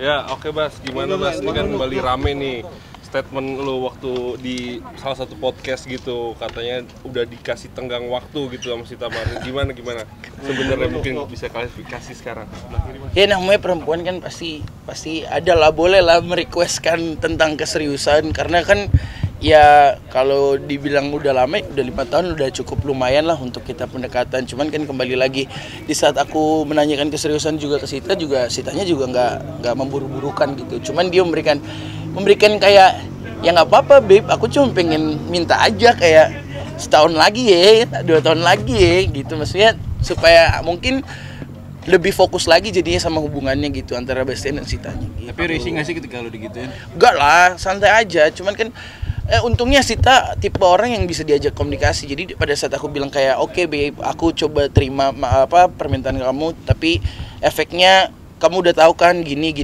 Ya, oke Bas, gimana Bas? Ini kan kembali rame nih statement lo waktu di salah satu podcast gitu, katanya udah dikasih tenggang waktu gitu sama si Tamar. Gimana? Sebenarnya mungkin bisa klarifikasi sekarang. Ya namanya perempuan kan pasti ada lah, boleh lah merequestkan tentang keseriusan, karena kan ya kalau dibilang udah lama, udah 5 tahun udah cukup lumayan lah untuk kita pendekatan. Cuman kan kembali lagi di saat aku menanyakan keseriusan juga ke Sita, juga Sitanya juga nggak memburu-burukan gitu. Cuman dia memberikan kayak ya nggak apa-apa babe, aku cuma pengen minta aja kayak setahun lagi ya, 2 tahun lagi ya gitu, maksudnya supaya mungkin lebih fokus lagi jadinya sama hubungannya gitu antara Bastian dan Sitanya gitu. Tapi risih nggak sih ketika lo digituin? Enggak lah, santai aja. Cuman kan untungnya Sita tipe orang yang bisa diajak komunikasi. Jadi pada saat aku bilang kayak oke babe, aku coba terima permintaan kamu, tapi efeknya kamu udah tahu kan gini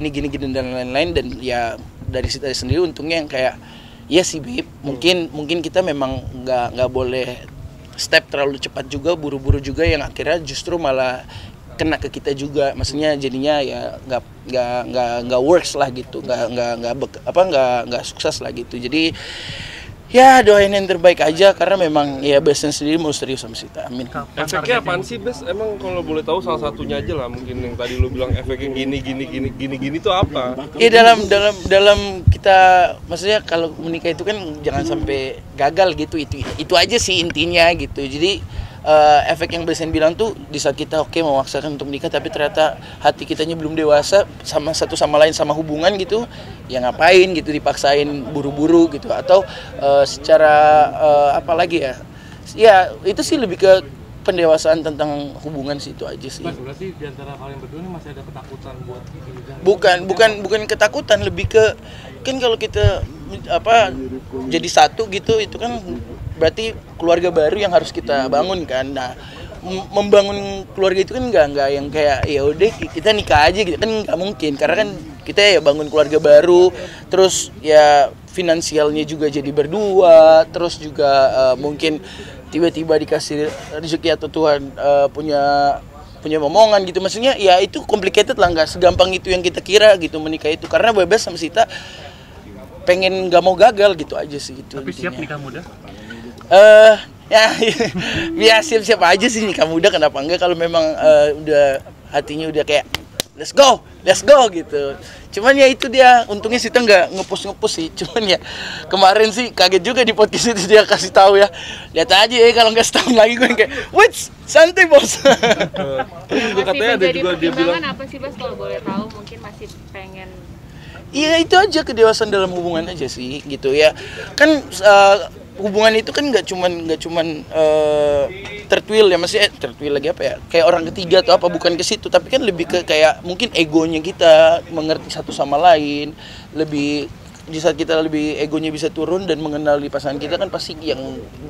dan lain-lain, dan ya dari Sita sendiri untungnya yang kayak iya sih babe, mungkin kita memang nggak boleh step terlalu cepat juga, buru-buru juga, yang akhirnya justru malah kena ke kita juga, maksudnya jadinya ya nggak works lah gitu, nggak sukses lah gitu. Jadi ya doain yang terbaik aja, karena memang ya Bastian sendiri mau serius sama Sita, amin. Efeknya apaan sih Bes? Emang kalau boleh tahu salah satunya aja lah, mungkin yang tadi lu bilang efeknya gini tuh apa? Ya dalam kita, maksudnya kalau menikah itu kan jangan sampai gagal gitu, itu aja sih intinya gitu. Jadi efek yang Bastian bilang tuh di saat kita memaksakan untuk menikah tapi ternyata hati kitanya belum dewasa sama satu sama lain, sama hubungan gitu, ya ngapain gitu dipaksain buru-buru gitu, atau secara apa lagi ya itu sih lebih ke pendewasaan tentang hubungan sih, itu aja sih. Mas, berarti di antara kalian berdua ini masih ada ketakutan buat bukan ketakutan, lebih ke kan kalau kita jadi satu gitu, itu kan berarti keluarga baru yang harus kita bangun kan. Nah, membangun keluarga itu kan nggak yang kayak ya udah kita nikah aja gitu kan, nggak mungkin, karena kan kita ya bangun keluarga baru, terus ya finansialnya juga jadi berdua, terus juga mungkin tiba-tiba dikasih rezeki atau Tuhan punya momongan gitu, maksudnya ya itu complicated lah, nggak segampang itu yang kita kira gitu menikah itu, karena bebas sama Sita pengen nggak mau gagal gitu aja sih itu. Tapi intinya. siap nikah muda? Ya siap aja sih nikah muda, kenapa enggak, kalau memang udah hatinya udah kayak let's go gitu. Cuman ya itu dia, untungnya Sita nggak ngepus sih. Cuman ya kemarin sih kaget juga di podcast itu, dia kasih tahu ya, lihat aja ya kalau nggak setahun lagi gue kayak wits santai bos. Juga katanya ada juga dia bilang apa sih Bas, kalau boleh tahu, mungkin masih pengen. Iya itu aja, kedewasaan dalam hubungan aja sih gitu ya kan. Hubungan itu kan nggak cuman tertwil ya, maksudnya tertwil lagi apa ya, kayak orang ketiga atau apa, bukan ke situ, tapi kan lebih ke kayak mungkin egonya kita mengerti satu sama lain lebih. Di saat kita lebih egonya bisa turun dan mengenali pasangan kita, kan pasti yang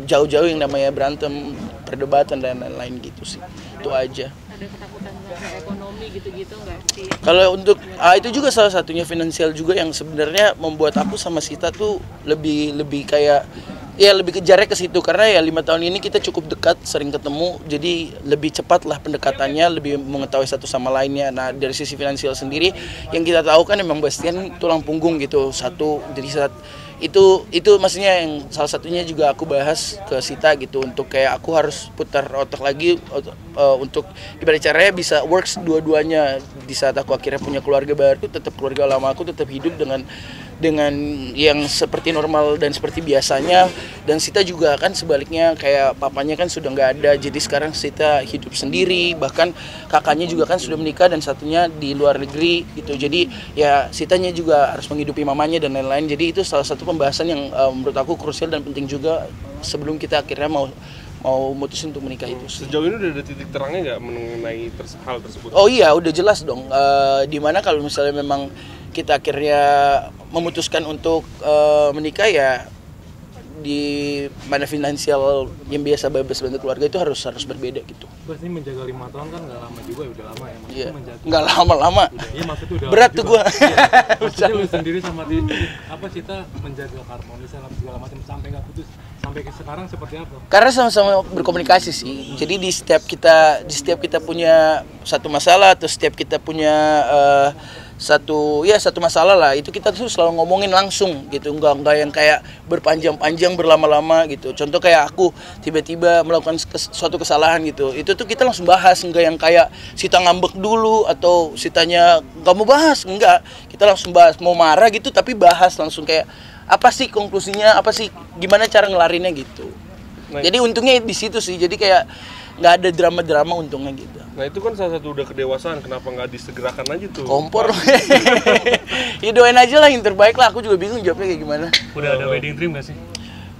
jauh-jauh yang namanya berantem, perdebatan dan lain-lain gitu sih. Itu aja. Ada ketakutan soal ekonomi gitu-gitu nggak sih? Kalau untuk itu juga salah satunya finansial juga yang sebenarnya membuat aku sama Sita tuh lebih kayak ya lebih kejarnya ke situ, karena ya 5 tahun ini kita cukup dekat, sering ketemu, jadi lebih cepat lah pendekatannya, lebih mengetahui satu sama lainnya. Nah dari sisi finansial sendiri yang kita tahu kan memang Bastian tulang punggung gitu satu, jadi saat itu maksudnya yang salah satunya juga aku bahas ke Sita gitu, untuk kayak aku harus putar otak lagi untuk gimana caranya bisa works dua-duanya di saat aku akhirnya punya keluarga baru, tetap keluarga lama aku tetap hidup dengan yang seperti normal dan seperti biasanya. Dan Sita juga kan sebaliknya, kayak papanya kan sudah nggak ada, jadi sekarang Sita hidup sendiri, bahkan kakaknya juga kan sudah menikah dan satunya di luar negeri gitu, jadi ya Sitanya juga harus menghidupi mamanya dan lain-lain. Jadi itu salah satu pembahasan yang menurut aku krusial dan penting juga sebelum kita akhirnya mau mutusin untuk menikah itu. Sejauh ini udah ada titik terangnya nggak mengenai hal tersebut? Oh iya, udah jelas dong. Dimana kalau misalnya memang kita akhirnya memutuskan untuk menikah, ya di mana finansial yang biasa bebas bantu keluarga itu harus berbeda gitu. Berarti menjaga 5 tahun kan nggak lama juga, udah lama ya. Iya. Nggak lama. Iya maksudnya udah berat tuh gue. Iya. Maksudnya lu sendiri sama Sita menjaga harmonis segala macam sampai nggak putus sampai ke sekarang seperti apa? Karena sama-sama berkomunikasi sih. Jadi di setiap kita punya satu masalah atau setiap kita punya satu masalah lah, itu kita tuh selalu ngomongin langsung gitu, nggak yang kayak berpanjang-panjang berlama-lama gitu. Contoh kayak aku tiba-tiba melakukan suatu kesalahan gitu, itu tuh kita langsung bahas, nggak yang kayak Sita ngambek dulu atau Sitanya nggak mau bahas, enggak, kita langsung bahas. Mau marah gitu tapi bahas langsung, kayak apa sih konklusinya, apa sih gimana cara ngelarinnya gitu. Jadi untungnya di situ sih, jadi kayak nggak ada drama-drama untungnya gitu. Nah itu kan salah satu udah kedewasaan, kenapa nggak disegerakan aja tuh? Kompor. Ya doain aja lah yang terbaik lah, aku juga bingung jawabnya kayak gimana. Udah ada wedding dream gak sih?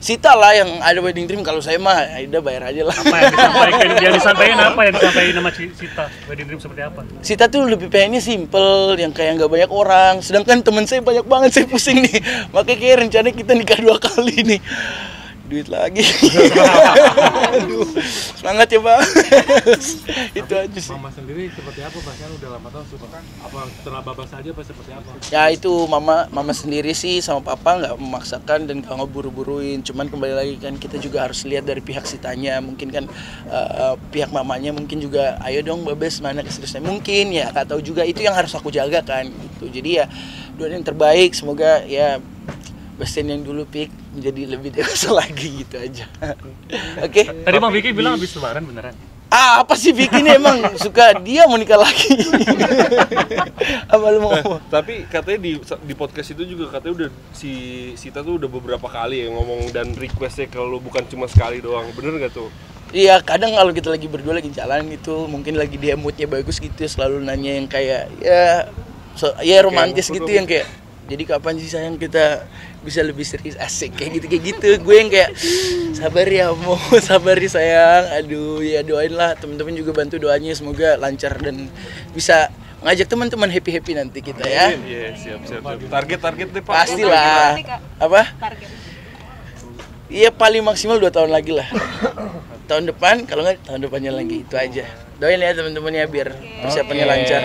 Sita lah yang ada wedding dream, kalau saya mah Aida bayar aja lah. Apa yang disampaikan sama Sita? Wedding dream seperti apa? Sita tuh lebih pengennya simple, yang kayak nggak banyak orang. Sedangkan teman saya banyak banget, saya pusing nih. Makanya kayak rencana kita nikah 2 kali nih. Duit lagi. Aduh, semangat ya Bang. Itu aja sih. Mama sendiri seperti apa? Bahkan udah lama tahu suka apa setelah babas aja apa seperti apa? Ya itu mama sendiri sih sama papa nggak memaksakan dan nggak ngeburu-buruin. Cuman kembali lagi kan kita juga harus lihat dari pihak Sitanya. Mungkin kan pihak mamanya mungkin juga, ayo dong Babes mana keseterusnya. Mungkin ya nggak tahu juga, itu yang harus aku jaga kan. Gitu. Jadi ya doain yang terbaik, semoga ya Bastian yang dulu pik menjadi lebih dewasa lagi gitu aja. Oke. Tadi Bang Vicky bilang habis lebaran beneran. Apa sih Vicky ini emang suka dia mau nikah lagi. Apa lu mau ngomong? Tapi katanya di podcast itu juga katanya udah si Sita tuh udah beberapa kali ya ngomong dan requestnya kalau bukan cuma sekali doang, bener nggak tuh? Iya, kadang kalau kita lagi berdua lagi jalan gitu, mungkin lagi dia moodnya bagus gitu, selalu nanya yang kayak ya romantis gitu, yang kayak jadi kapan sih sayang kita bisa lebih serius, asik kayak gitu. Gue yang kayak sabar ya mau, sabar ya sayang. Aduh ya doain lah, teman-teman juga bantu doanya semoga lancar dan bisa ngajak teman-teman happy nanti kita ya. Iya, siap. Target deh Pak. Pastilah. Apa? Target. Iya paling maksimal 2 tahun lagi lah. Tahun depan, kalau nggak tahun depannya lagi, itu aja. Doain ya teman-teman ya biar persiapannya lancar.